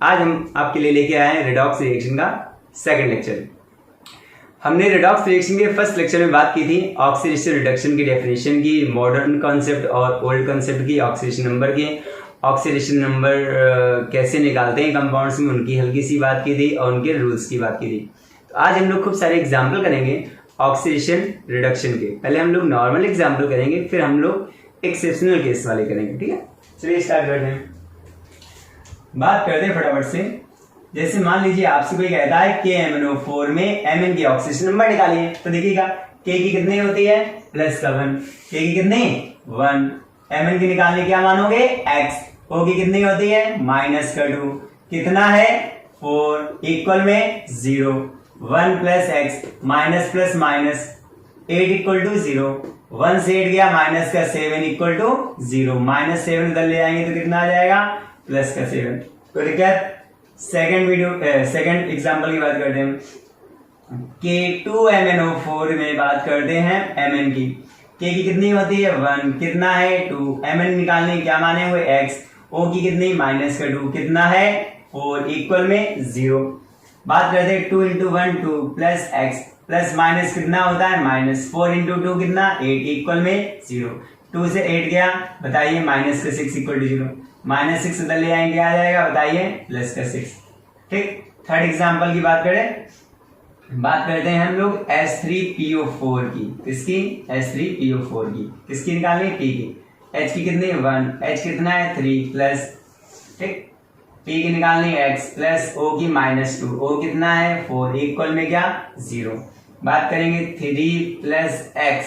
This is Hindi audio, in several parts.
आज हम आपके लिए लेके आए हैं रेडॉक्स रिएक्शन का सेकंड लेक्चर। हमने रेडॉक्स रिएक्शन के फर्स्ट लेक्चर में बात की थी ऑक्सीडेशन रिडक्शन की डेफिनेशन की, मॉडर्न कॉन्सेप्ट और ओल्ड कॉन्सेप्ट की, ऑक्सीडेशन नंबर की, ऑक्सीडेशन नंबर कैसे निकालते हैं कंपाउंड्स में, उनकी हल्की सी बात की थी और उनके रूल्स की बात की थी। तो आज हम लोग खूब सारे एग्जाम्पल करेंगे ऑक्सीडेशन रिडक्शन के। पहले हम लोग नॉर्मल एग्जाम्पल करेंगे, फिर हम लोग एक्सेप्शनल केस वाले करेंगे। ठीक है, चलिए स्टार्ट करते हैं। बात करते हैं फटाफट से। जैसे मान लीजिए आपसे कोई कहता है KMnO4 में Mn की ऑक्सीडेशन नंबर निकालिए, तो देखिएगा K की कितनी होती है +1, K की कितनी 1, Mn की निकालने क्या मानोगे x, O की कितनी होती है -2, कितना है 4 इक्वल में 0, 1 + x minus plus minus 8 equal to 0, 1 से 8 गया माइनस का 7 इक्वल टू 0, -7 उधर ले आएंगे तो कितना आ जाएगा +7। कोई दिक्कत? सेकंड एग्जांपल की बात करते हैं। K2MnO4 में बात करते हैं Mn की। K की कितनी होती है 1, कितना है 2, Mn निकालने क्या माने हुए x, O की कितनी -2, कितना है 4 इक्वल में 0। बात करते हैं 2 × 1 2 प्लस x प्लस माइनस कितना होता है -4 × 2 कितना 8 इक्वल में 0, 2 से 8 गया बताइए -6 इक्वल टू 0, -6 उधर ले आएंगे आ जाएगा बताइए +6। ठीक, थर्ड एग्जांपल की बात करें, बात करते हैं हम लोग H3PO4 की। किसकी? H3PO4 की। किसकी निकालनी? P की। H की कितनी 1, H कितना है 3 प्लस, ठीक, P की निकालनी x प्लस O की -2, O कितना है 4 इक्वल में क्या 0। बात करेंगे 3 + x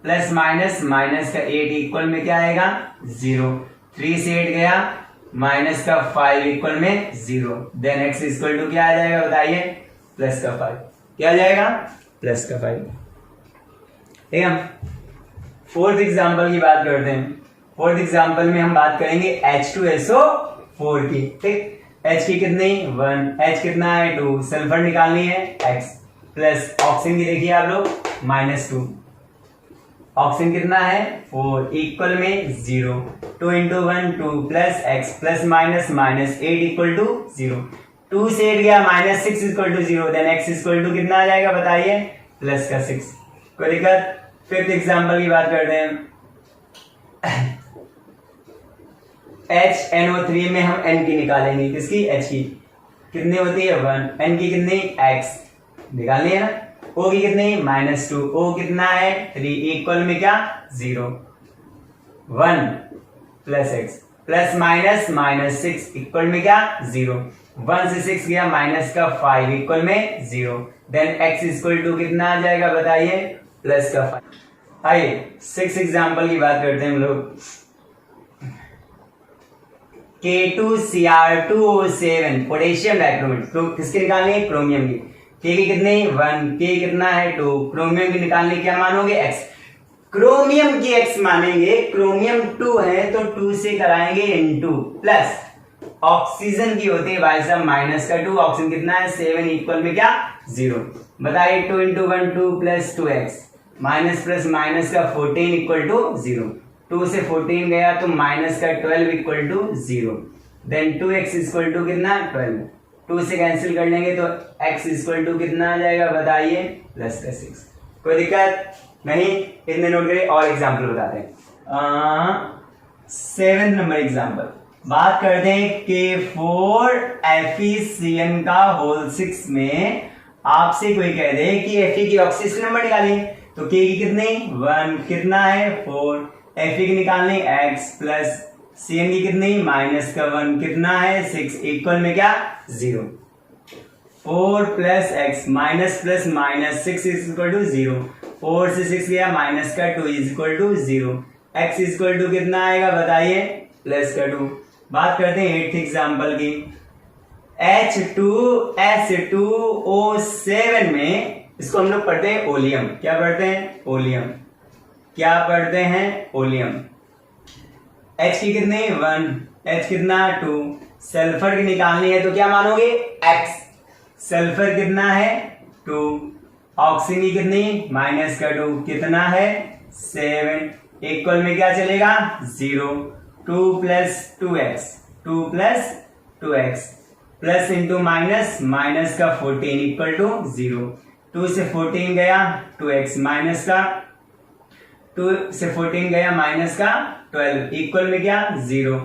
प्लस माइनस माइनस का 8 इक्वल में क्या आएगा 0, 3 से 8 गया माइनस का 5 इक्वल में 0, देन x इक्वल टू क्या आ जाएगा बताइए +5। क्या आ जाएगा +5। ठीक है, फोर्थ एग्जांपल की बात करते हैं। फोर्थ एग्जांपल में हम बात करेंगे H2SO4 की। ठीक, H की कितनी 1, H कितना है 2, सल्फर निकालनी है x प्लस ऑक्सीजन की देखिए आप लोग -2, ऑक्सीजन कितना है 4 इक्वल में 0, 2 × 1 2 plus x plus minus minus 8 equal to 0, 2 से 8 गया -6 equal to 0, then x equal to कितना आ जाएगा बताइए +6। कोई दिक्कत? फिफ्थ एग्जांपल की बात करते हैं। HNO3 में हम N की निकालेंगे। किसकी? H की। कितनी होती है 1, N की कितनी x निकालनी है ना, O की कितनी -2, O कितना है 3 इक्वल में क्या 0, 1 plus x plus minus -6 equal में क्या 0, 1 से 6 गया माइनस का 5 इक्वल में 0, देन x इक्वल टू कितना आ जाएगा बताइए +5। आइए सिक्स एग्जांपल की बात करते हैं हम लोग। K2Cr2O7 पोटेशियम डाइक्रोमेट, किसकी निकालनी है क्रोमियम की। K की कितनी 1, K कितना है 2, क्रोमियम की निकालनी क्या मानोगे x, क्रोमियम की x मानेंगे, क्रोमियम 2 है तो 2 से कराएंगे इनटू, प्लस ऑक्सीजन की होती है भाई साहब -2, ऑक्सीजन कितना है 7 इक्वल में क्या 0। बताइए 2 × 1 2 plus 2x minus plus minus का 14 इक्वल टू 0, 2 से 14 गया तो माइनस का 12 equal to 0, then 2x equal to कितना 12, 2 से कैंसिल कर लेंगे तो x इक्वल टू कितना आ जाएगा बताइए +6। कोई दिक्कत नहीं? इतने नोट करिए और एग्जाम्पल बताते हैं। 7th नंबर एग्जाम्पल बात करते हैं K4FeCN का होल 6 में आपसे कोई कह दे कि Fe की ऑक्सीडेशन नंबर निकालिए, तो K की कितनी 1, कितना है 4, Fe की निकालनी x प्लस Cn की कितनी -1, कितना है 6 इक्वल में क्या 0, 4 + x minus plus minus 6 equal to 0, 4 से 6 गया माइनस का 2 equal to 0, x equal to कितना आएगा बताइए +2। बात करते हैं 8th एग्जांपल की। H2S2O7 में इसको हम लोग पढ़ते हैं ओलियम। क्या पढ़ते हैं? ओलियम। क्या पढ़ते हैं? ओलियम। H की कितनी 1, H कितना 2, सल्फर की निकालनी है तो क्या मानोगे x, सल्फर कितना है 2, ऑक्सीजन की कितनी -2, कितना है 7 इक्वल में क्या चलेगा 0, 2 + 2x, 2 + 2x plus into minus, minus का 14 इक्वल टू 0। 2 से 14 गया 2x, माइनस का 2 से 14 गया माइनस का 12 इक्वल में क्या 0।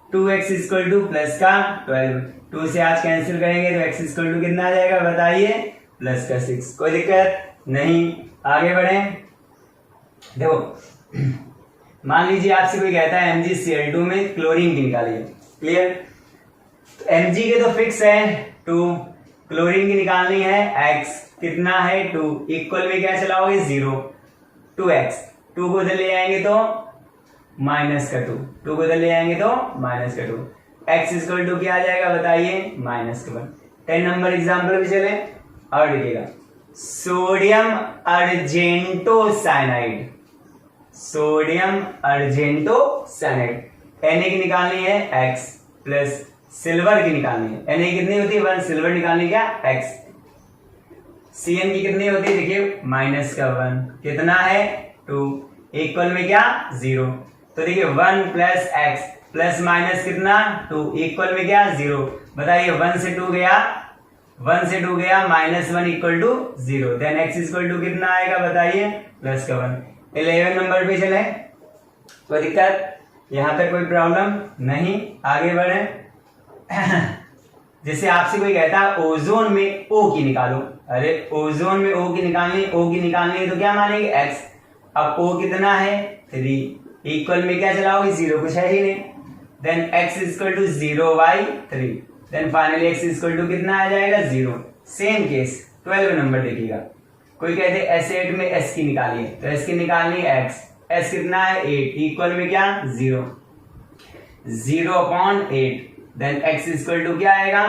2x इक्वल टू प्लस का 12। 2 से आज कैंसिल करेंगे तो x इक्वल टू कितना आ जाएगा बताइए, प्लस का 6। कोई दिक्कत नहीं, आगे बढ़े। देखो मान लीजिए आपसे कोई कहता है MgCl2 में क्लोरीन की निकालिए, क्लियर। तो Mg के तो फिक्स है 2, क्लोरीन की निकालनी है x, कितना है 2, इक्वल में क्या चलाओगे 0, 2x, 2 को उधर ले आएंगे तो माइनस का 2, 2 को उधर ले आएंगे तो माइनस का 2, x इक्वल टू क्या आ जाएगा बताइए, माइनस का 1। 10 नंबर एग्जाम्पल भी चले और देखिएगा, सोडियम अर्जेंटोसाइनाइड, सोडियम अर्जेंटोसाइनाइड, Na की निकालनी है x प्लस सिल्वर की निकालनी है, Na कितनी होती है 1, सिल्वर निकालनी क्या x, Cn की कितनी होती है देखिए माइनस का 1, कितना है 2, इक्वल में क्या 0। तो देखिए 1 प्लस x प्लस माइनस कितना 2 इक्वल में क्या 0। बताइए 1 से 2 गया, 1 से 2 गया minus 1 equal to 0, then x equal to कितना आएगा बताइए, प्लस का 1। 11 नंबर पे चले, कोई दिक्कत, यहां तक कोई प्रॉब्लम नहीं, आगे बढ़े। जैसे आपसे कोई कहता है ओजोन में O की निकालो, अरे ओजोन में O की निकालनी है तो क्या मानेंगे x, अब O कितना है 3, इक्वल में क्या चलाओगे 0, कुछ है ही नहीं, then x equal to 0/3, then finally x equal to कितना आ जाएगा 0। सेम केस 12 नंबर देखिएगा, कोई कहते हैं एसिड में S की निकालिए, तो S की निकालनी है x, S कितना है 8, इक्वल में क्या 0, 0/8, देन x इक्वल टू क्या आएगा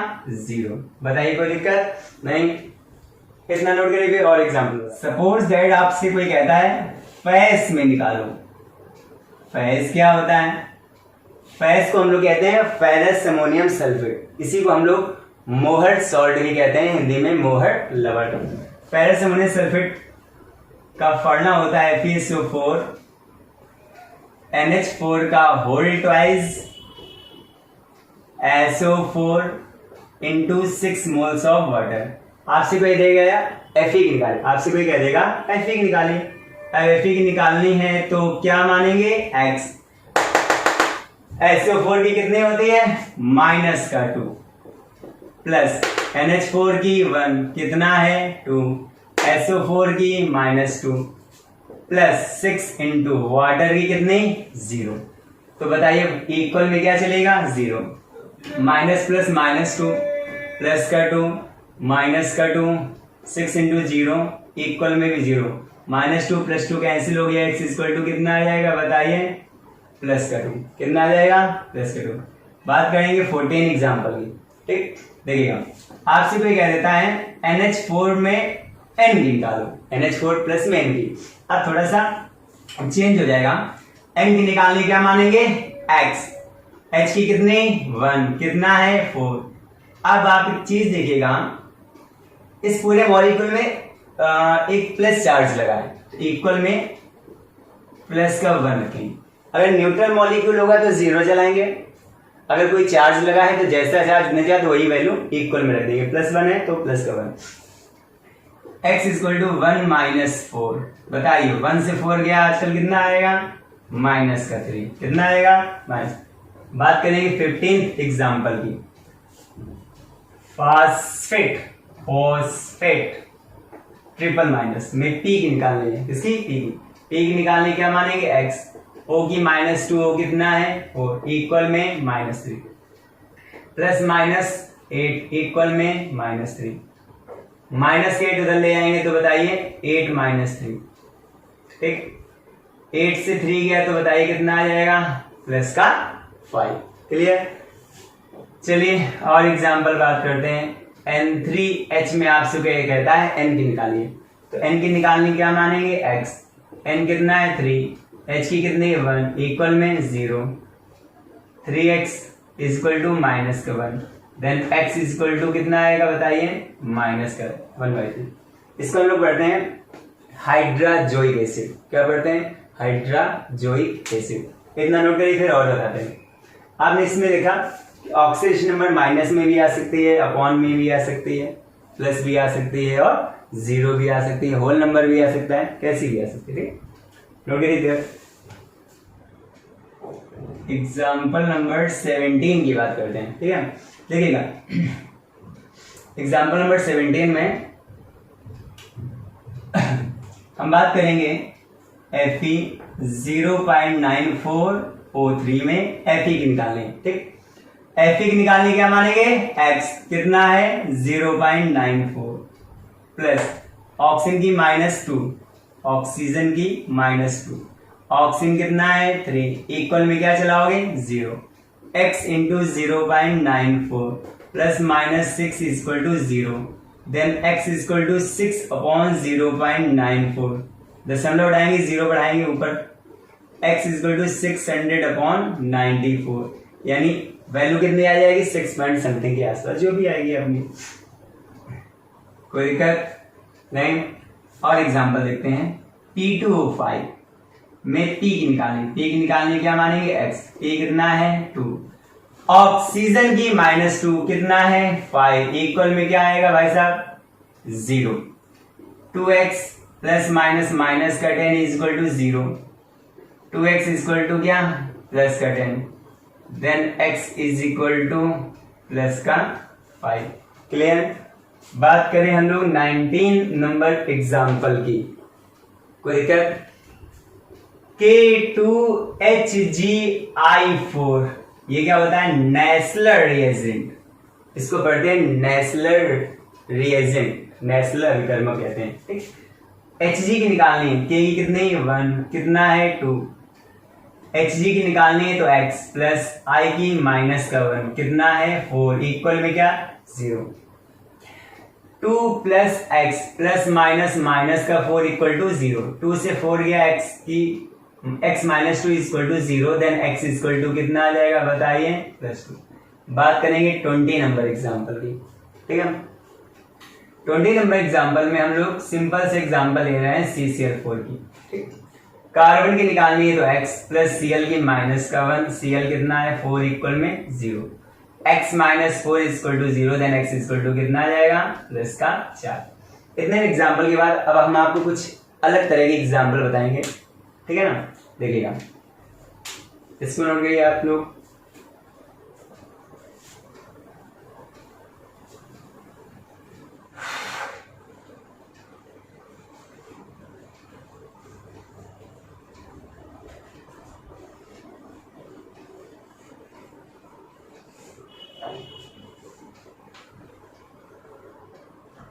0। बताइए कोई दिक्कत नहीं, इतना नोट करिए। और एग्जांपल, सपोज दैट आपसे कोई कहता है फैस में निकालो, फैस क्या होता है, फैस को हम लोग कहते हैं फेरस अमोनियम सल्फेट, इसी को हम लोग मोहर्ट सॉल्ट भी कहते हैं, हिंदी में मोहर्ट लवण। फेरस अमोनियम सल्फेट का फॉर्मूला होता है FeSO4 NH4 का whole twice SO4 into 6 moles of water. आपसे कोई देगा Fe की निकाले, आपसे कोई कह देगा Fe की निकाले, अब Fe की निकालनी है तो क्या मानेंगे x, SO4 की कितनी होती है माइनस का 2, प्लस NH4 की 1, कितना है 2, SO4 की माइनस 2, प्लस 6 इंटू वाटर की कितनी 0। तो बताइए इक्वल में क्या चलेगा 0, माइनस प्लस माइनस 2 प्लस का 2 माइनस का 2, 6 इंटू 0 इक्वल में भी 0, माइनस 2 प्लस 2 कैंसिल हो गया, x इक्वल टू कितना आ जाएगा बताइए, प्लस का 2, कितना आ जाएगा प्लस का 2। बात करेंगे 14 एग्जाम्पल की, ठीक। देखिएगा आपसे कोई कह देता है NH4 में N की निकालो, NH4 प्लस में N की, अब थोड़ा सा चेंज हो जाएगा, N की निकालने क्या मानेंगे x, H की कितनी 1, कितना है 4। अब आप एक चीज देखिएगा, इस पूरे मॉलिक्यूल में एक प्लस चार्ज लगा है, इक्वल में प्लस का 1 रखें, अगर न्यूट्रल मॉलिक्यूल होगा तो 0 चलाएंगे, अगर कोई चार्ज लगा है तो जैसा चार्ज न जाए तो वही वैल्यू इक्वल में रख देंगे, प्लस 1 है तो प्लस का 1। x इक्वल टू 1 माइनस 4, बताइए 1 से 4 गया, आजकल कितना आएगा माइनस का 3, कितना आएगा माइनस। बात करेंगे 15 एग्जाम्पल की, फास्फेट, फॉस्फेट ट्रिपल माइनस में पी की निकालनी है, किसकी पी की निकालनी क्या मानेंगे x, O की माइनस 2, O कितना है 4, इक्वल में माइनस 3, प्लस माइनस 8 इक्वल में माइनस 3, माइनस 8 उधर ले आएंगे तो बताइए 8 माइनस 3, ठीक। 8 से 3 गया तो बताइए कितना आ जाएगा प्लस का 5, क्लियर। चलिए और एग्जाम्पल बात करते हैं, N3H में आपसे क्या कहता है N की निकालिए, तो N की निकालनी क्या मानेंगे x, N कितना है 3, H की कितनी है 1, इक्वल में 0, 3x इक्वल टू माइनस का 1, देन x इक्वल टू कितना आएगा बताइए माइनस का 1/3। इसको हम लोग पढ़ते हैं हाइड्राजोइक एसिड, क्या पढ़ते हैं हाइड्राजोइक एसिड, इतना नोट करिए फिर और बताते हैं। आपने इसमें देखा ऑक्सीडेशन नंबर माइनस में भी आ सकती है, अपॉन में भी आ सकती है, प्लस भी आ सकती है और जीरो भी आ सकती है, होल नंबर भी आ सकता है, कैसी भी आ सकती है। ठीक, नोट करिए। एग्जाम्पल नंबर 17 की बात करते हैं। ठीक है, देखिएगा एग्जाम्पल नंबर 17 में हम बात करेंगे Fe 0.9403 में Fe की निकालनी। ठीक, Fe की निकालनी क्या मानेंगे, x कितना है 0.94 प्लस ऑक्सीजन की -2, ऑक्सीजन की -2, ऑक्सीजन कितना है 3, इक्वल में क्या चलाओगे 0, x into 0.94 plus -6 equal to 0, then x equal to 6 upon 0.94, दशमलव बढ़ाएंगे 0 बढ़ाएंगे ऊपर, x इक्वल टू 600 अपॉन 94, यानी वैल्यू कितनी आ जाएगी 6 पॉइंट समथिंग के आसपास, जो भी आएगी अपनी, कोई दिक्कत नहीं। और एग्जांपल देखते हैं P2O5 में P की निकालनी क्या मानेंगे x, P कितना है 2, ऑक्सीजन की -2 कितना है 5, इक्वल में क्या आएगा भाई साहब 0, 2x प्लस माइनस माइनस का 10 equal to 0, 2x equal to क्या प्लस का 10, then x is equal to plus का 5। क्लियर। बात करें हम लोग 19 नंबर एग्जाम्पल की, कोई दिक्कत, K2HgI4, ये क्या होता है नेस्लर रिएजेंट, इसको पढ़ते हैं नेस्लर रिएजेंट, नेस्लर कर्म कहते हैं। ठीक, Hg की निकालनी है, K की कितनी 1, कितना है 2, Hg की निकालनी है तो x प्लस I की -1 कितना है 4, इक्वल में क्या 0, 2 प्लस x प्लस माइनस का 4 इक्वल टू 0, 2 से 4 गया x की x -2 equal to 0, then x equal to कितना आ जाएगा बताइए +2। बात करेंगे 20 नंबर एग्जाम्पल की। ठीक है, 20 नंबर एग्जाम्पल में हम लोग सिंपल से एग्जाम्पल ले रहे हैं CCl4 की। ठीक, कार्बन की निकालनी है तो x प्लस Cl की -1, Cl कितना है 4 इक्वल में 0, x -4 equal to 0, then x equal to कितना आ जाएगा +4। इतने एग्जाम्पल के बाद अब हम आपको कुछ अलग तरह के एग्जाम्पल बताएंगे। ठीक है ना, देखिएगा इसको नोट करिए आप लोग।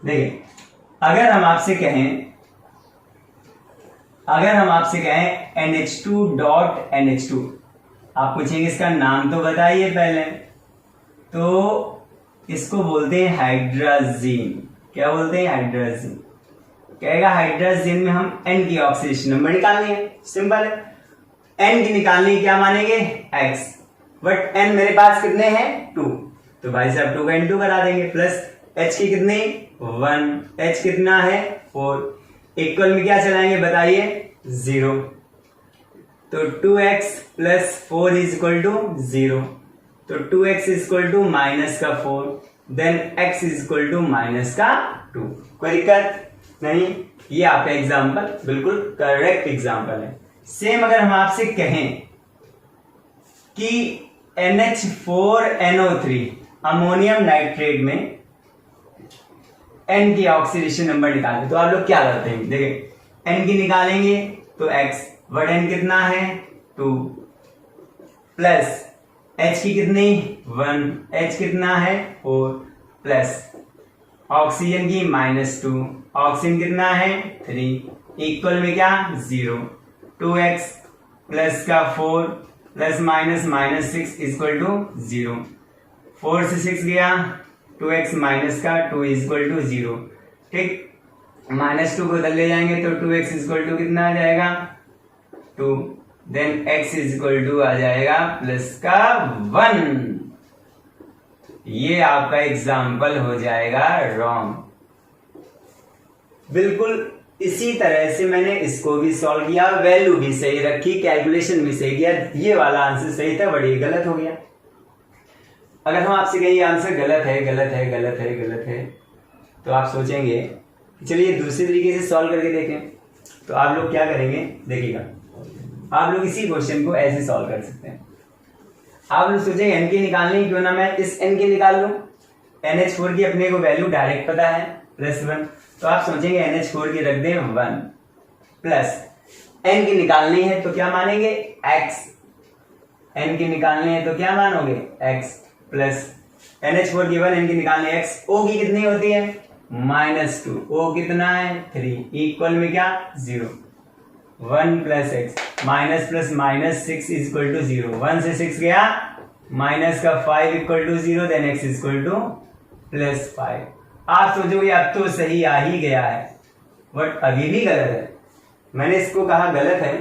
देखिए, अगर हम आपसे कहें NH2.NH2, आप पूछेंगे इसका नाम तो बताइए पहले, तो इसको बोलते हैं हाइड्राजीन। क्या बोलते हैं हाइड्राजीन, कहेगा हाइड्राजीन में हम N की ऑक्सीडेशन नंबर निकालनी है, सिंपल है, N की निकालनी क्या मानेंगे x, बट N मेरे पास कितने हैं 2, तो भाई साहब 2 का N2 करा देंगे, प्लस H की कितनी 1, H कितना है 4, इक्वल में क्या चलाएंगे बताइए 0, तो 2x plus 4 is equal to 0, तो 2x is equal to -4, then x is equal to -2। कोई दिक्कत नहीं, ये आपका एग्जाम्पल बिल्कुल करेक्ट एग्जाम्पल है। सेम अगर हम आपसे कहें कि NH4NO3 अमोनियम नाइट्रेट में N की ऑक्सीडेशन नंबर निकालें, तो आप लोग क्या करते हैं, देखिए N की निकालेंगे तो x, बट N कितना है 2, प्लस H की कितनी 1, H कितना है 4, प्लस ऑक्सीजन की -2, ऑक्सीजन कितना है 3, इक्वल में क्या 0, 2x प्लस का 4 प्लस -6 इक्वल टू 0, 4 से 6 गया, 2x माइनस का 2 इक्वल टू 0। ठीक, -2 को उधर ले जाएंगे तो 2x इक्वल टू कितना आ जाएगा 2, देन x इक्वल टू आ जाएगा +1। ये आपका एग्जाम्पल हो जाएगा रॉन्ग। बिल्कुल इसी तरह से मैंने इसको भी सॉल्व किया, वैल्यू भी सही रखी, कैलकुलेशन भी सही किया, ये वाला आंसर सही था बट ये गलत हो गया। अगर हम आपसे कहें ये आंसर गलत है गलत है गलत है गलत है, तो आप सोचेंगे चलिए दूसरे तरीके से सॉल्व करके देखें। तो आप लोग क्या करेंगे, देखिएगा, आप लोग इसी क्वेश्चन को ऐसे सॉल्व कर सकते हैं। आप लोग सोचेंगे एन के निकालने, क्यों ना मैं इस एन के निकाल लूं। NH4 की अपने को वैल्यू डायरेक्ट पता है +1, तो आप सोचेंगे NH4 की रख दें 1 प्लस एन की निकालनी है तो क्या मानेंगे x, एन की निकालनी है तो क्या मानोगे x प्लस NH4 की 1, एन की निकालनी x। O की कितनी होती है -2, O कितना है 3, इक्वल में क्या 0, 1 plus x, minus plus minus 6 equal to 0, 1 से 6 गया माइनस का 5 equal to 0, then x equal to +5। आप सोचोगे अब तो सही आ ही गया है, बट अभी भी गलत है। मैंने इसको कहा गलत है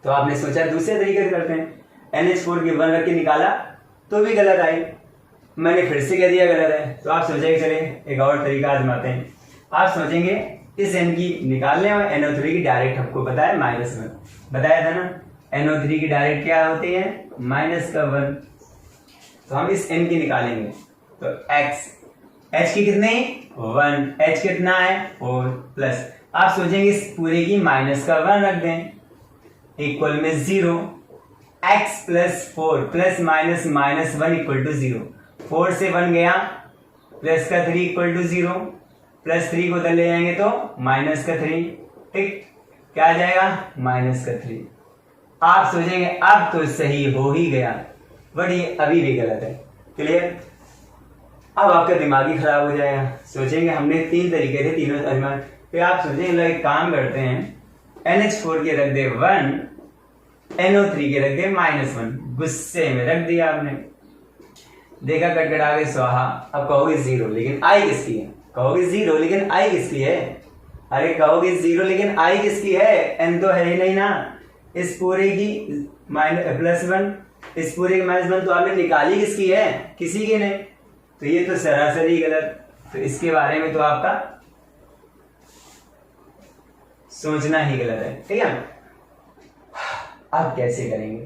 तो आपने सोचा दूसरे तरीके से करते हैं, NH4 की 1 रख के निकाला तो भी गलत आई, मैंने फिर से कह दिया गलत है। तो आप सोचेंगे चले एक और तरीका आजमाते हैं। आप सोचेंगे इस n की निकालने और NO3 की डायरेक्ट आपको पता है -1, बताया था ना, NO3 की डायरेक्ट क्या होती है -1। तो हम इस n की निकालेंगे तो x, h की कितने 1, h कितना है 4 प्लस, आप सोचेंगे इस पूरे की -1 रख दें इक्वल में 0, x plus 4 plus minus -1 equal to 0, 4 से 1 गया प्लस का 3 इक्वल टू 0, प्लस 3 को उधर ले जाएंगे तो माइनस का 3, ठीक, क्या आ जाएगा -3। आप सोचेंगे अब तो सही हो ही गया, बट ये अभी भी गलत है। क्लियर? अब आपका दिमाग ही खराब हो जाएगा, सोचेंगे हमने 3 तरीके थे, तीनों अनुमान, फिर आप सोचेंगे लोग एक काम करते हैं, NH4 के रख दे 1, NO3 के रख दे -1, गुस्से में रख दिया आपने, देखा कटकटा के स्वाहा। अब कहोगे 0 लेकिन आई किसकी है, कहोगे 0 लेकिन आई किसकी है, अरे कहोगे 0 लेकिन आई किसकी है, n तो है ही नहीं ना, इस पूरे की +1, इस पूरे की -1, तो आपने निकाली किसकी है, किसी की नहीं, तो ये तो सरासरी गलत। तो इसके बारे में तो आपका सोचना ही गलत है, ठीक है। अब कैसे करेंगे,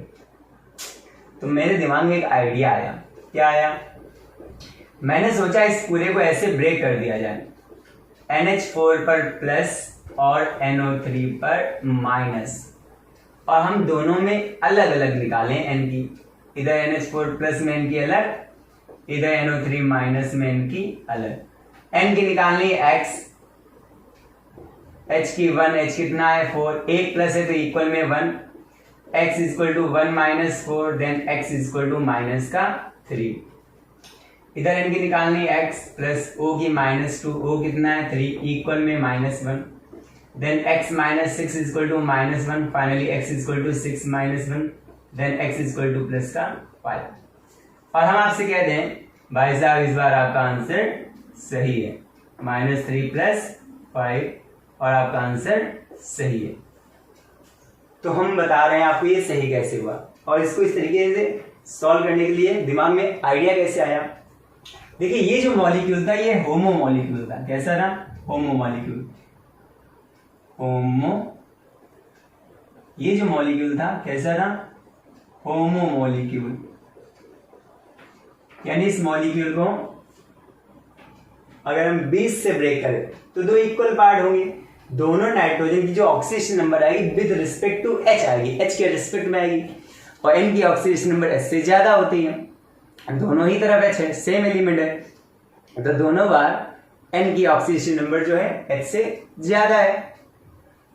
तो मेरे दिमाग में एक आइडिया आया। क्या आया, मैंने सोचा इस पूरे को ऐसे ब्रेक कर दिया जाए, NH4 पर प्लस और NO3 पर माइनस, और हम दोनों में अलग अलग निकालें n की, इधर NH4 प्लस में n की अलग, इधर NO3 माइनस में n की अलग। n की निकालनी x, h की 1, h कितना है 4, 1 प्लस है तो इक्वल में 1, x equal to 1 minus 4, then x equal to minus का 3। इधर n की निकालनी x प्लस o की -2, o कितना है 3, इक्वल में -1, then x minus 6 equal to -1, finally x equal to 6 -1, then x equal to plus का 5। और हम आपसे कह दें भाई साहब इस बार आपका आंसर सही है, -3 प्लस 5, और आपका आंसर सही है। तो हम बता रहे हैं आपको ये सही कैसे हुआ, और इसको इस तरीके से सॉल्व करने के लिए दिमाग में आइडिया कैसे आया। देखिए ये जो मॉलिक्यूल था ये होमो मॉलिक्यूल था, कैसा था, होमो मॉलिक्यूल, होमो, ये जो मॉलिक्यूल था कैसा था, होमो मॉलिक्यूल, यानी इस मॉलिक्यूल को अगर हम 20 से ब्रेक करें तो 2 इक्वल पार्ट होंगे, दोनों नाइट्रोजन की जो ऑक्सीडेशन नंबर आएगी विद रिस्पेक्ट टू H आएगी, H के रिस्पेक्ट में आएगी, और N की ऑक्सीडेशन नंबर H से ज्यादा होती है, दोनों ही तरफ H है, सेम एलिमेंट है, तो दोनों बार N की ऑक्सीडेशन नंबर जो है H से ज्यादा है।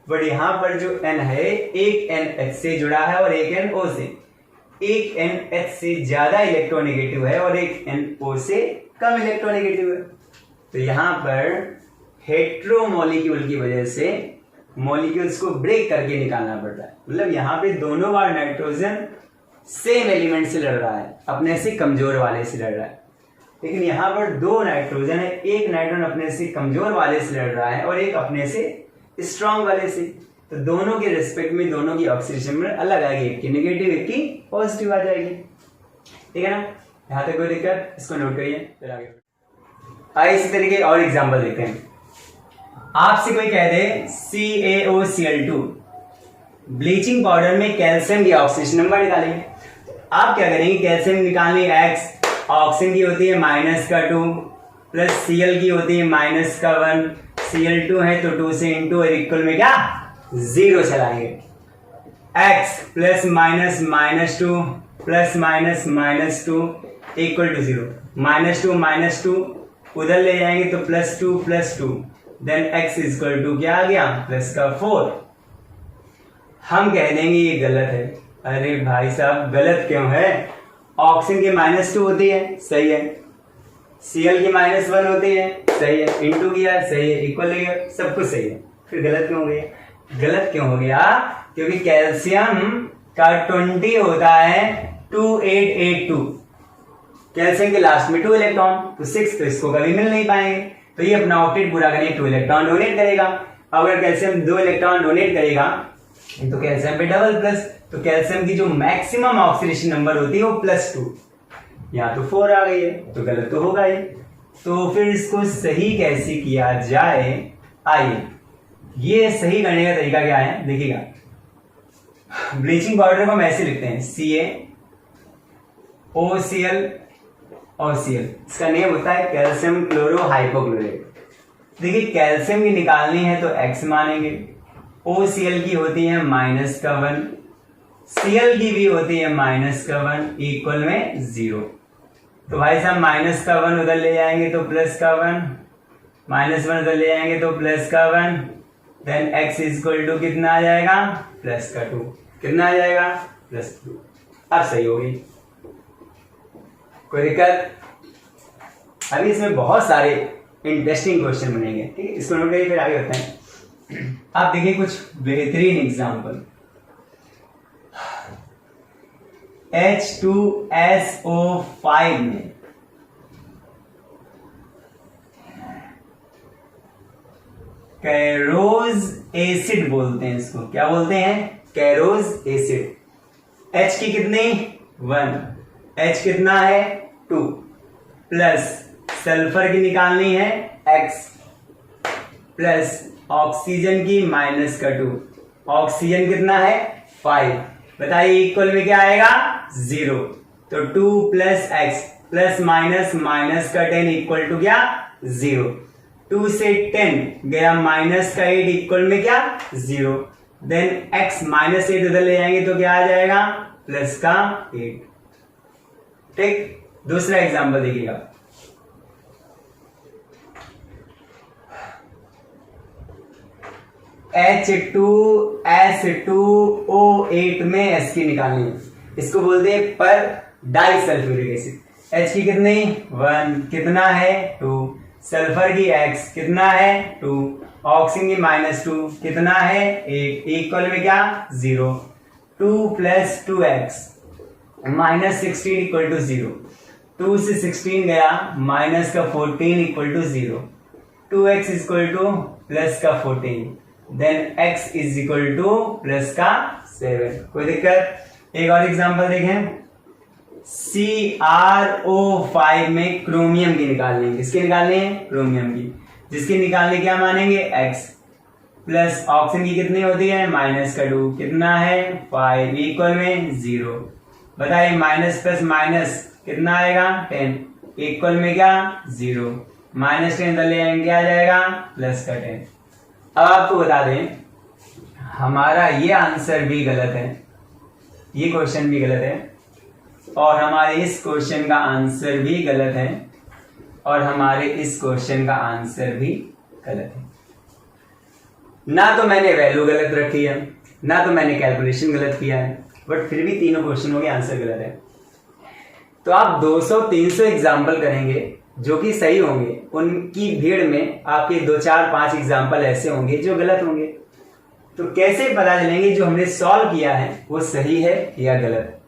बट यहाँ पर जो N है, एक N H से जुड़ा है और एक N O से, एक N H से ज्यादा इलेक्ट्रोनेगेटिव है और एक N O से कम इलेक्ट्रोनेगेटिव है। तो यहाँ पर हेट्रो मॉलिक्यूल की वजह से मॉलिक्यूल्स को ब्रेक करके निकालना पड़ता है, मतलब यहाँ पे दोनों बार नाइट्रोजन सेम एलिमेंट से लड़ रहा है, अपने से कमजोर वाले से लड़ रहा है, लेकिन यहाँ पर 2 नाइट्रोजन है, एक नाइट्रोजन अपने से कमजोर वाले से लड़ रहा है और एक अपने से स्ट्रॉन्ग वाले से, तो दोनों के रिस्पेक्ट में दोनों की ऑक्सीडेशन में अलग आएगी, एक की नेगेटिव एक की पॉजिटिव आ जाएगी, ठीक है ना। यहाँ तक कोई दिक्कत, इसको नोट करिए, फिर आगे आइए इसी तरीके और एग्जाम्पल देखते हैं। आपसे कोई कह दे CaOCl2 ब्लीचिंग पाउडर में कैल्शियम की ऑक्सीडेशन नंबर निकालेंगे, आप क्या करेंगे, कैल्शियम निकालने x, ऑक्सीजन की होती है -2 प्लस Cl की होती है -1, Cl2 है तो 2 से इंटू और इक्वल में क्या 0 चलाएंगे। x plus -2 plus -2 equal to 0, -2 उधर ले जाएंगे तो +2 देन x इक्वल टू क्या आ गया +4। हम कह देंगे ये गलत है। अरे भाई साहब गलत क्यों है? ऑक्सीजन की -2 होती है, सही है। Cl की -1 होती है, सही है। इंटू किया, सही है। इक्वल किया, सब कुछ सही है। फिर गलत क्यों हो गया? गलत क्यों हो गया? क्योंकि कैल्शियम का 20 होता है 2882। कैल्शियम के लास्ट में 2 इलेक्ट्रॉन तो 6, तो इसको कभी मिल नहीं पाएंगे। तो ये अपना ऑक्टेट पूरा करने 2 इलेक्ट्रॉन डोनेट करेगा। अगर कैल्शियम 2 इलेक्ट्रॉन डोनेट करेगा तो कैल्शियम पे डबल प्लस, तो कैल्शियम की जो मैक्सिमम ऑक्सीडेशन नंबर होती है वो +2, यहाँ तो 4 आ गई है, तो गलत तो होगा ही। तो फिर इसको सही कैसे किया जाए? आइए, ये सही करने का तरीका क्या है देखिएगा। ब्लीचिंग पाउडर को हम ऐसे लिखते हैं CaOCl और Cl। इसका नेम होता है कैल्शियम क्लोरो हाइपोक्लोराइड। देखिए कैल्शियम की निकालनी है तो X मानेंगे, OCl की होती है -1, Cl की भी होती है -1 इक्वल में 0। तो भाई साहब -1 उधर ले जाएंगे तो +1, -1 उधर ले जाएंगे तो +1, देन x इक्वल टू कितना आ जाएगा +2। कितना आ जाएगा +2। अब सही होगी, कोई दिक्कत? अभी इसमें बहुत सारे इंटरेस्टिंग क्वेश्चन बनेंगे, ठीक है, इसको नोट करिए फिर आगे होते हैं। आप देखिए कुछ बेहतरीन एग्जाम्पल। H2SO5 में कैरोज एसिड बोलते हैं इसको। क्या बोलते हैं? कैरोज एसिड। H की कितनी 1, H कितना है 2 प्लस सल्फर की निकालनी है X प्लस ऑक्सीजन की -2, ऑक्सीजन कितना है 5। बताइए इक्वल में क्या आएगा 0। तो 2 प्लस x प्लस माइनस का 10 इक्वल टू क्या 0। 2 से 10 गया -8 इक्वल में क्या 0। देन x -8 उधर ले जाएंगे तो क्या आ जाएगा +8। ठीक, दूसरा एग्जांपल देखिएगा। H2S2O8 में S की निकालनी है, इसको बोलते हैं पर डाइसल्फ्यूरिक एसिड। H की कितनी 1, कितना है 2, सल्फर की X कितना है 2, ऑक्सीजन की -2 कितना है 8, इक्वल में क्या 0। 2 प्लस 2x -16 इक्वल टू 0। 2 से 16 गया -14 equal to 0। 2x equal to +14, then x is equal to +7। कोई दिक्कत? एक और एग्जांपल देखें। CrO5 में क्रोमियम की निकालनी है। किसकी निकालनी है? क्रोमियम की, जिसकी निकालनी क्या मानेंगे x प्लस ऑक्सीजन की कितनी होती है -2, कितना है 5 इक्वल में 0। बताइए माइनस प्लस माइनस कितना आएगा 10 इक्वल में क्या 0। -10 ले आएंगे क्या आ जाएगा +10। अब आपको बता दें हमारा ये आंसर भी गलत है, ये क्वेश्चन भी गलत है, और हमारे इस क्वेश्चन का आंसर भी गलत है, और हमारे इस क्वेश्चन का आंसर भी गलत है। ना तो मैंने वैल्यू गलत रखी है, ना तो मैंने कैलकुलेशन गलत किया है, बट फिर भी तीनों क्वेश्चनों के आंसर गलत है। तो आप 200-300 एग्जाम्पल करेंगे जो कि सही होंगे, उनकी भीड़ में आपके 2, 4, 5 एग्जाम्पल ऐसे होंगे जो गलत होंगे। तो कैसे पता चलेंगे जो हमने सॉल्व किया है वो सही है या गलत,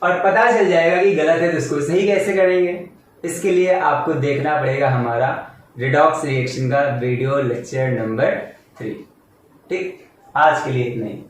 और पता चल जाएगा कि गलत है तो इसको सही कैसे करेंगे? इसके लिए आपको देखना पड़ेगा हमारा रिडॉक्स रिएक्शन का वीडियो लेक्चर नंबर 3। ठीक, आज के लिए इतना ही।